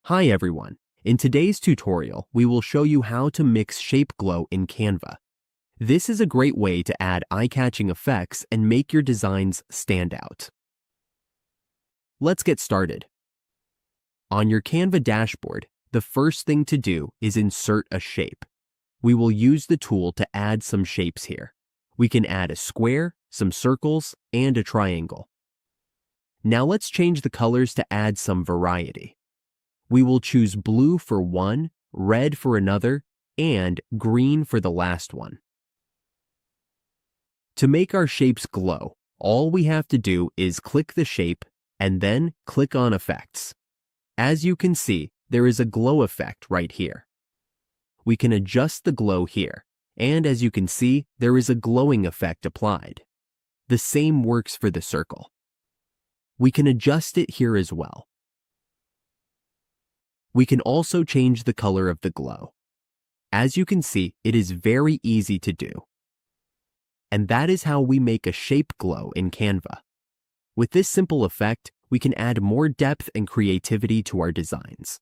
Hi everyone. In today's tutorial, we will show you how to mix shape glow in Canva. This is a great way to add eye-catching effects and make your designs stand out. Let's get started. On your Canva dashboard, the first thing to do is insert a shape. We will use the tool to add some shapes here. We can add a square, some circles, and a triangle. Now let's change the colors to add some variety. We will choose blue for one, red for another, and green for the last one. To make our shapes glow, all we have to do is click the shape and then click on Effects. As you can see, there is a glow effect right here. We can adjust the glow here, and as you can see, there is a glowing effect applied. The same works for the circle. We can adjust it here as well. We can also change the color of the glow. As you can see, it is very easy to do. And that is how we make a shape glow in Canva. With this simple effect, we can add more depth and creativity to our designs.